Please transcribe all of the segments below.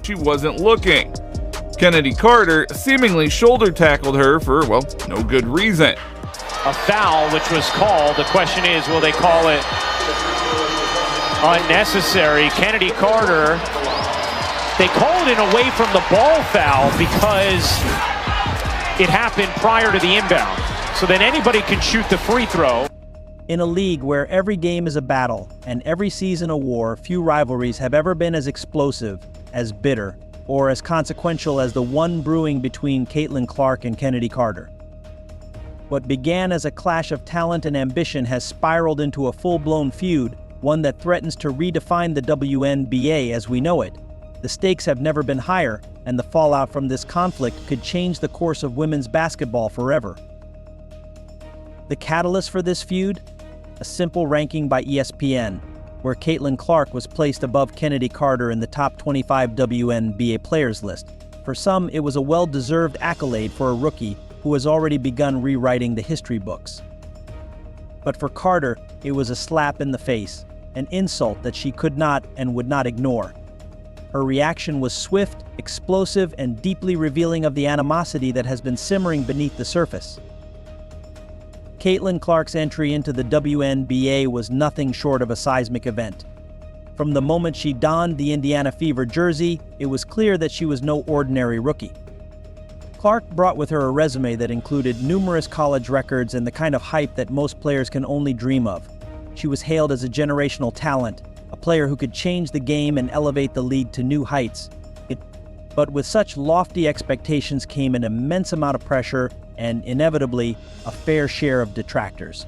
she wasn't looking. Kennedy Carter seemingly shoulder tackled her for, well, no good reason. A foul which was called. The question is, will they call it unnecessary? Kennedy Carter, they called it away from the ball foul because it happened prior to the inbound. So then anybody can shoot the free throw. In a league where every game is a battle and every season a war, few rivalries have ever been as explosive, as bitter, or as consequential as the one brewing between Caitlin Clark and Kennedy Carter. What began as a clash of talent and ambition has spiraled into a full-blown feud, one that threatens to redefine the WNBA as we know it. The stakes have never been higher, and the fallout from this conflict could change the course of women's basketball forever. The catalyst for this feud? A simple ranking by ESPN, where Caitlin Clark was placed above Kennedy Carter in the top 25 WNBA players list. For some, it was a well-deserved accolade for a rookie who has already begun rewriting the history books. But for Carter, it was a slap in the face, an insult that she could not and would not ignore. Her reaction was swift, explosive, and deeply revealing of the animosity that has been simmering beneath the surface. Caitlin Clark's entry into the WNBA was nothing short of a seismic event. From the moment she donned the Indiana Fever jersey, it was clear that she was no ordinary rookie. Clark brought with her a resume that included numerous college records and the kind of hype that most players can only dream of. She was hailed as a generational talent, a player who could change the game and elevate the league to new heights. But with such lofty expectations came an immense amount of pressure and, inevitably, a fair share of detractors.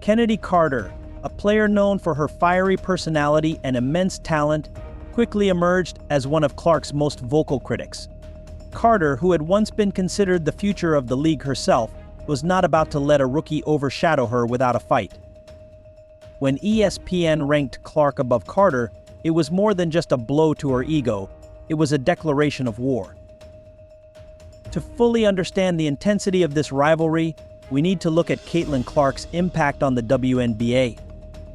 Kennedy Carter, a player known for her fiery personality and immense talent, quickly emerged as one of Clark's most vocal critics. Carter, who had once been considered the future of the league herself, was not about to let a rookie overshadow her without a fight. When ESPN ranked Clark above Carter, it was more than just a blow to her ego, it was a declaration of war. To fully understand the intensity of this rivalry, we need to look at Caitlin Clark's impact on the WNBA.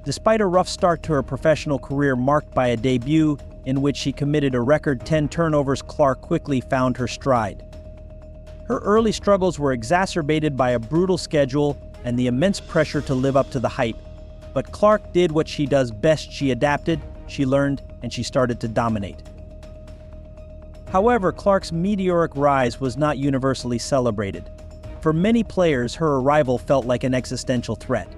Despite a rough start to her professional career marked by a debut in which she committed a record 10 turnovers, Clark quickly found her stride. Her early struggles were exacerbated by a brutal schedule and the immense pressure to live up to the hype. But Clark did what she does best: she adapted, she learned, and she started to dominate. However, Clark's meteoric rise was not universally celebrated. For many players, her arrival felt like an existential threat.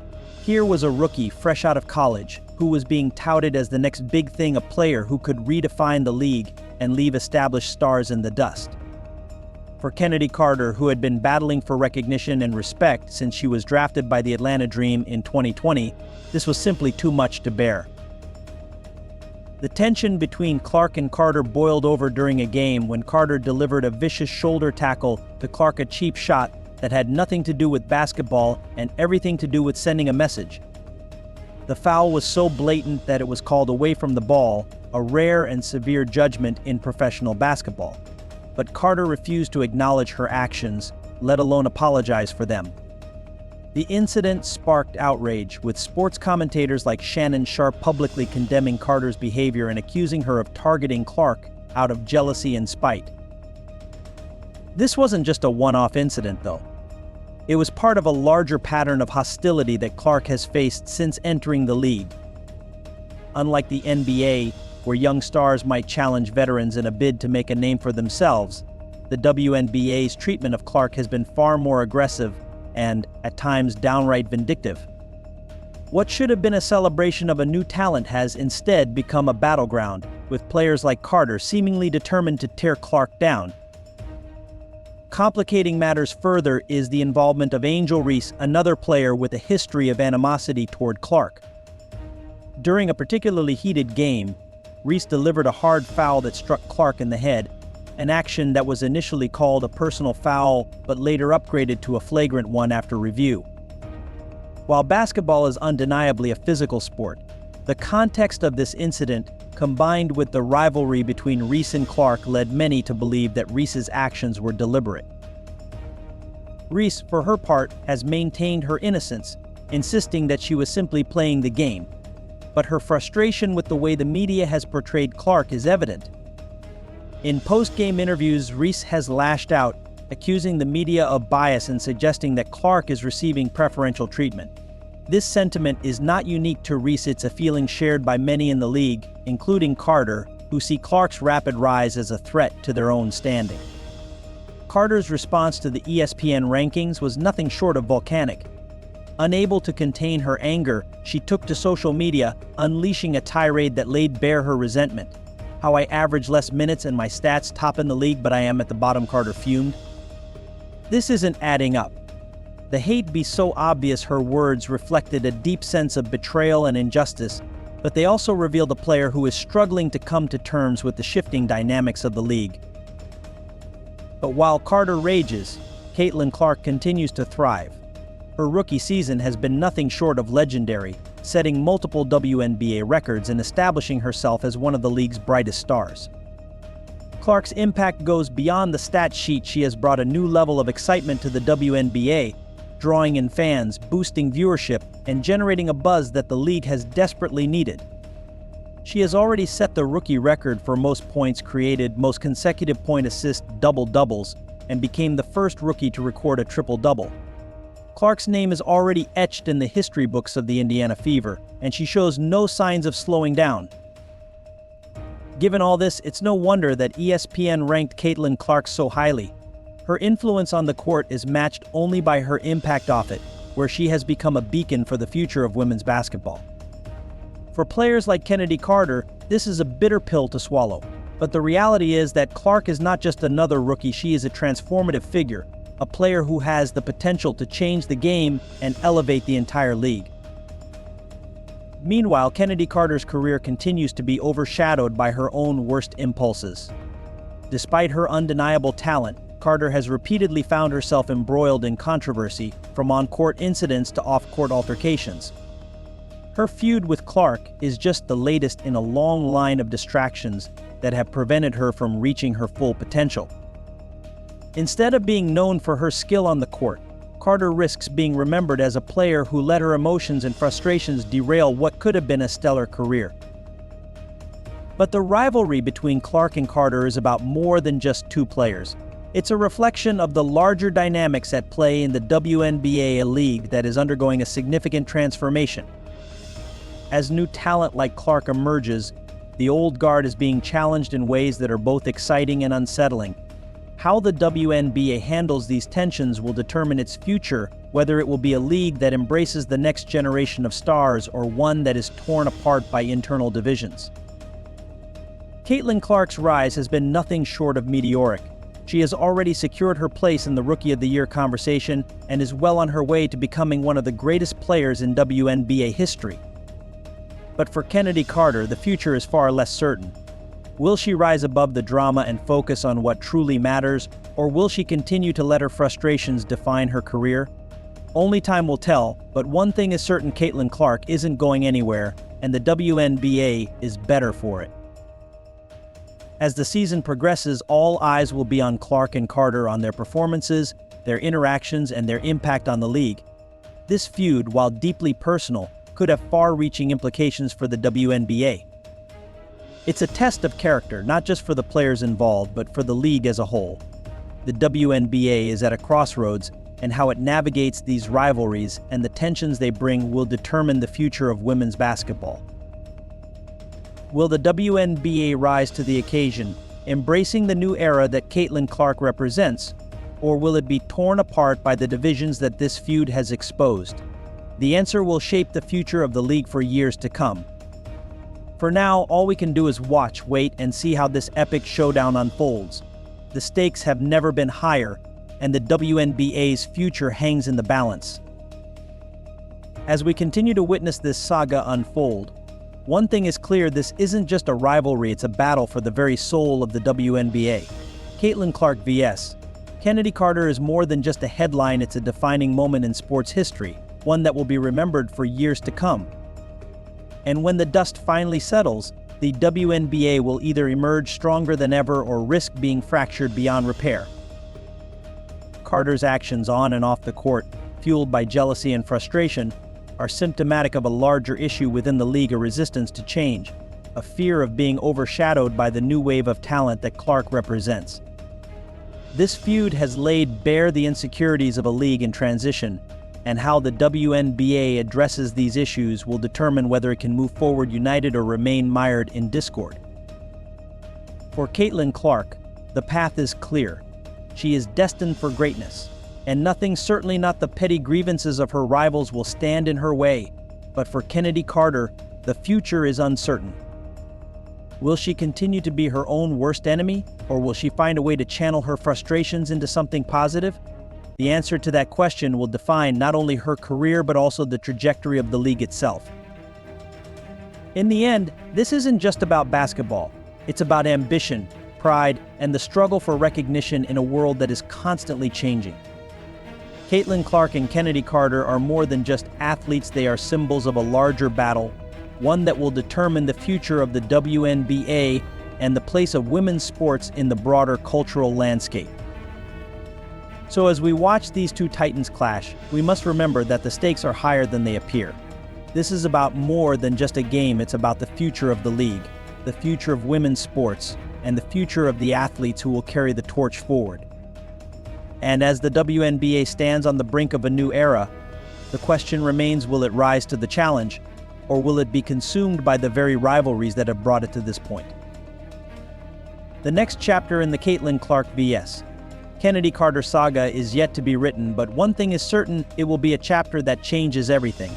Here was a rookie fresh out of college who was being touted as the next big thing, a player who could redefine the league and leave established stars in the dust. For Kennedy Carter, who had been battling for recognition and respect since she was drafted by the Atlanta Dream in 2020, this was simply too much to bear. The tension between Clark and Carter boiled over during a game when Carter delivered a vicious shoulder tackle to Clark, a cheap shot that had nothing to do with basketball and everything to do with sending a message. The foul was so blatant that it was called away from the ball, a rare and severe judgment in professional basketball. But Carter refused to acknowledge her actions, let alone apologize for them. The incident sparked outrage, with sports commentators like Shannon Sharpe publicly condemning Carter's behavior and accusing her of targeting Clark out of jealousy and spite. This wasn't just a one-off incident, though. It was part of a larger pattern of hostility that Clark has faced since entering the league. Unlike the NBA, where young stars might challenge veterans in a bid to make a name for themselves, the WNBA's treatment of Clark has been far more aggressive and, at times, downright vindictive. What should have been a celebration of a new talent has instead become a battleground, with players like Carter seemingly determined to tear Clark down. Complicating matters further is the involvement of Angel Reese, another player with a history of animosity toward Clark. During a particularly heated game, Reese delivered a hard foul that struck Clark in the head, an action that was initially called a personal foul but later upgraded to a flagrant one after review. While basketball is undeniably a physical sport, the context of this incident, combined with the rivalry between Reese and Clark, led many to believe that Reese's actions were deliberate. Reese, for her part, has maintained her innocence, insisting that she was simply playing the game. but her frustration with the way the media has portrayed Clark is evident. In post-game interviews, Reese has lashed out, accusing the media of bias and suggesting that Clark is receiving preferential treatment. This sentiment is not unique to Reese, it's a feeling shared by many in the league, including Carter, who see Clark's rapid rise as a threat to their own standing. Carter's response to the ESPN rankings was nothing short of volcanic. Unable to contain her anger, she took to social media, unleashing a tirade that laid bare her resentment. "How I average less minutes and my stats top in the league, but I am at the bottom," Carter fumed. This isn't adding up. The hate be so obvious her words reflected a deep sense of betrayal and injustice, but they also revealed a player who is struggling to come to terms with the shifting dynamics of the league. But while Carter rages, Caitlin Clark continues to thrive. Her rookie season has been nothing short of legendary, setting multiple WNBA records and establishing herself as one of the league's brightest stars. Clark's impact goes beyond the stat sheet. She has brought a new level of excitement to the WNBA, drawing in fans, boosting viewership, and generating a buzz that the league has desperately needed. She has already set the rookie record for most points created, most consecutive point assist double-doubles, and became the first rookie to record a triple-double. Clark's name is already etched in the history books of the Indiana Fever, and she shows no signs of slowing down. Given all this, it's no wonder that ESPN ranked Caitlin Clark so highly. Her influence on the court is matched only by her impact off it, where she has become a beacon for the future of women's basketball. For players like Kennedy Carter, this is a bitter pill to swallow. But the reality is that Clark is not just another rookie, she is a transformative figure, a player who has the potential to change the game and elevate the entire league. Meanwhile, Kennedy Carter's career continues to be overshadowed by her own worst impulses. Despite her undeniable talent, Carter has repeatedly found herself embroiled in controversy, from on-court incidents to off-court altercations. Her feud with Clark is just the latest in a long line of distractions that have prevented her from reaching her full potential. Instead of being known for her skill on the court, Carter risks being remembered as a player who let her emotions and frustrations derail what could have been a stellar career. But the rivalry between Clark and Carter is about more than just two players. It's a reflection of the larger dynamics at play in the WNBA, a league that is undergoing a significant transformation. As new talent like Clark emerges, the old guard is being challenged in ways that are both exciting and unsettling. How the WNBA handles these tensions will determine its future, whether it will be a league that embraces the next generation of stars or one that is torn apart by internal divisions. Caitlin Clark's rise has been nothing short of meteoric. She has already secured her place in the Rookie of the Year conversation and is well on her way to becoming one of the greatest players in WNBA history. But for Kennedy Carter, the future is far less certain. Will she rise above the drama and focus on what truly matters, or will she continue to let her frustrations define her career? Only time will tell, but one thing is certain: Caitlin Clark isn't going anywhere, and the WNBA is better for it. As the season progresses, all eyes will be on Clark and Carter, on their performances, their interactions, and their impact on the league. This feud, while deeply personal, could have far-reaching implications for the WNBA. It's a test of character, not just for the players involved, but for the league as a whole. The WNBA is at a crossroads, and how it navigates these rivalries and the tensions they bring will determine the future of women's basketball. Will the WNBA rise to the occasion, embracing the new era that Caitlin Clark represents, or will it be torn apart by the divisions that this feud has exposed? The answer will shape the future of the league for years to come. For now, all we can do is watch, wait, and see how this epic showdown unfolds. The stakes have never been higher, and the WNBA's future hangs in the balance. As we continue to witness this saga unfold, one thing is clear: this isn't just a rivalry, it's a battle for the very soul of the WNBA. Caitlin Clark vs. Kennedy Carter is more than just a headline, it's a defining moment in sports history, one that will be remembered for years to come. And when the dust finally settles, the WNBA will either emerge stronger than ever or risk being fractured beyond repair. Carter's actions on and off the court, fueled by jealousy and frustration, are symptomatic of a larger issue within the league, a resistance to change, a fear of being overshadowed by the new wave of talent that Clark represents. This feud has laid bare the insecurities of a league in transition, and how the WNBA addresses these issues will determine whether it can move forward united or remain mired in discord. For Caitlin Clark, the path is clear. She is destined for greatness, and nothing, certainly not the petty grievances of her rivals, will stand in her way. But for Kennedy Carter, the future is uncertain. Will she continue to be her own worst enemy, or will she find a way to channel her frustrations into something positive? The answer to that question will define not only her career but also the trajectory of the league itself. In the end, this isn't just about basketball. It's about ambition, pride, and the struggle for recognition in a world that is constantly changing. Caitlin Clark and Kennedy Carter are more than just athletes, they are symbols of a larger battle, one that will determine the future of the WNBA and the place of women's sports in the broader cultural landscape. So as we watch these two titans clash, we must remember that the stakes are higher than they appear. This is about more than just a game, it's about the future of the league, the future of women's sports, and the future of the athletes who will carry the torch forward. And as the WNBA stands on the brink of a new era, the question remains, will it rise to the challenge, or will it be consumed by the very rivalries that have brought it to this point? The next chapter in the Caitlin Clark vs. Kennedy Carter saga is yet to be written, but one thing is certain, it will be a chapter that changes everything.